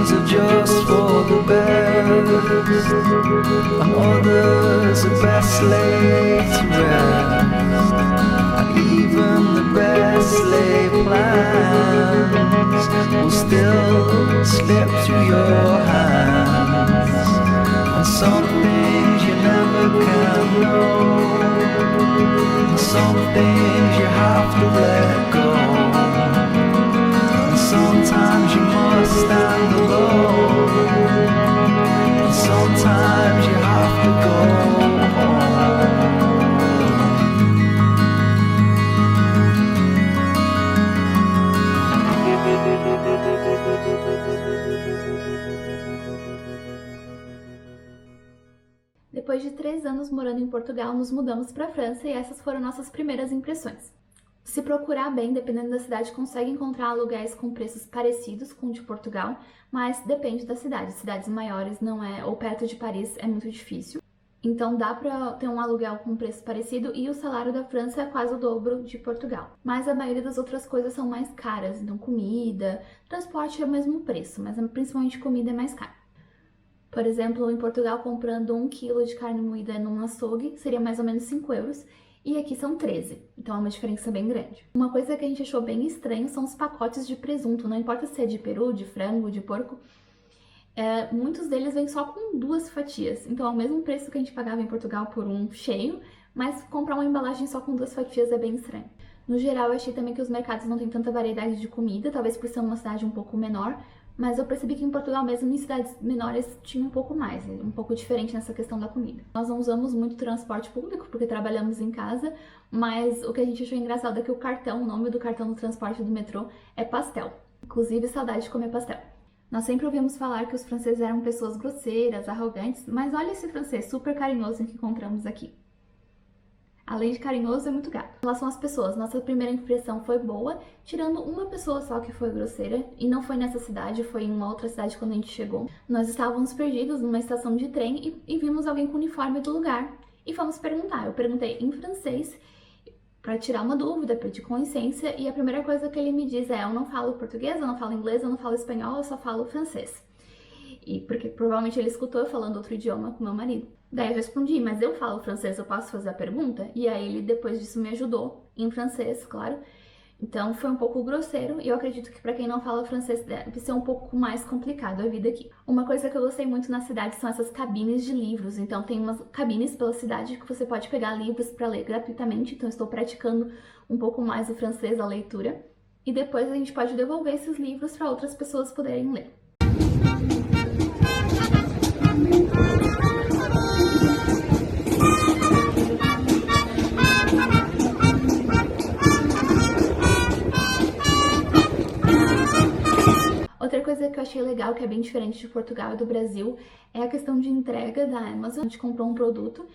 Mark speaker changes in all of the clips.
Speaker 1: things are just for the best, and others are best laid to rest, and even the best laid plans will still slip through your hands, and some things you never can know, and some things you have to let go, and sometimes you must stand alone, and sometimes you have to go home.
Speaker 2: Depois de 3 anos morando em Portugal, nos mudamos para a França e essas foram nossas primeiras impressões. Se procurar bem, dependendo da cidade, consegue encontrar aluguéis com preços parecidos com o de Portugal, mas depende da cidade. Cidades maiores não é, ou perto de Paris é muito difícil. Então dá para ter um aluguel com preço parecido e o salário da França é quase o dobro de Portugal. Mas a maioria das outras coisas são mais caras, então comida, transporte é o mesmo preço, mas principalmente comida é mais cara. Por exemplo, em Portugal, comprando 1 kg de carne moída num açougue seria mais ou menos 5 euros, e aqui são 13, então é uma diferença bem grande. Uma coisa que a gente achou bem estranho são os pacotes de presunto, não importa se é de peru, de frango, de porco, muitos deles vêm só com 2 fatias, então é o mesmo preço que a gente pagava em Portugal por um cheio, mas comprar uma embalagem só com 2 fatias é bem estranho. No geral, eu achei também que os mercados não têm tanta variedade de comida, talvez por ser uma cidade um pouco menor, mas eu percebi que em Portugal mesmo, em cidades menores, tinha um pouco mais, um pouco diferente nessa questão da comida. Nós não usamos muito transporte público, porque trabalhamos em casa, mas o que a gente achou engraçado é que o nome do cartão do transporte do metrô é pastel. Inclusive, saudade de comer pastel. Nós sempre ouvimos falar que os franceses eram pessoas grosseiras, arrogantes, mas olha esse francês super carinhoso que encontramos aqui. Além de carinhoso, é muito gato. Em relação às pessoas, nossa primeira impressão foi boa, tirando uma pessoa só que foi grosseira, e não foi nessa cidade, foi em uma outra cidade quando a gente chegou. Nós estávamos perdidos numa estação de trem e vimos alguém com o uniforme do lugar, e fomos perguntar. Eu perguntei em francês, para tirar uma dúvida, pedir com licença, e a primeira coisa que ele me diz é: eu não falo português, eu não falo inglês, eu não falo espanhol, eu só falo francês. E porque provavelmente ele escutou eu falando outro idioma com meu marido. Daí eu respondi: mas eu falo francês, eu posso fazer a pergunta? E aí ele depois disso me ajudou, em francês, claro. Então foi um pouco grosseiro e eu acredito que para quem não fala francês deve ser um pouco mais complicado a vida aqui. Uma coisa que eu gostei muito na cidade são essas cabines de livros. Então tem umas cabines pela cidade que você pode pegar livros para ler gratuitamente. Então eu estou praticando um pouco mais o francês, a leitura. E depois a gente pode devolver esses livros para outras pessoas poderem ler. Outra coisa que eu achei legal, que é bem diferente de Portugal e do Brasil, é a questão de entrega da Amazon. A gente comprou um produto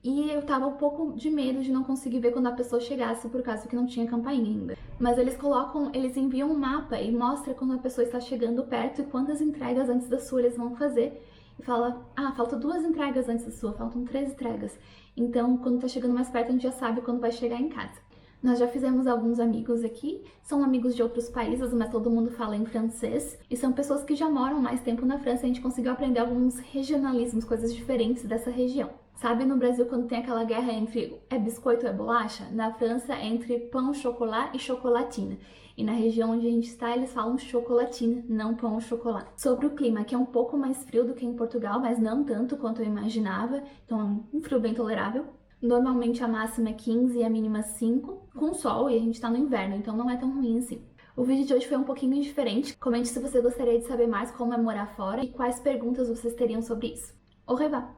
Speaker 2: e eu tava um pouco de medo de não conseguir ver quando a pessoa chegasse, por causa que não tinha campainha ainda. Mas eles enviam um mapa e mostra quando a pessoa está chegando perto e quantas entregas antes da sua eles vão fazer. E fala: ah, faltam 2 entregas antes da sua, faltam 3 entregas. Então, quando tá chegando mais perto, a gente já sabe quando vai chegar em casa. Nós já fizemos alguns amigos aqui, são amigos de outros países, mas todo mundo fala em francês. E são pessoas que já moram mais tempo na França, a gente conseguiu aprender alguns regionalismos, coisas diferentes dessa região. Sabe no Brasil quando tem aquela guerra entre é biscoito ou é bolacha? Na França é entre pão au chocolat e chocolatina. E na região onde a gente está, eles falam chocolatina, não pão au chocolat. Sobre o clima, que é um pouco mais frio do que em Portugal, mas não tanto quanto eu imaginava, então é um frio bem tolerável. Normalmente a máxima é 15 e a mínima 5, com sol, e a gente tá no inverno, então não é tão ruim assim. O vídeo de hoje foi um pouquinho diferente. Comente se você gostaria de saber mais como é morar fora e quais perguntas vocês teriam sobre isso. Au revoir!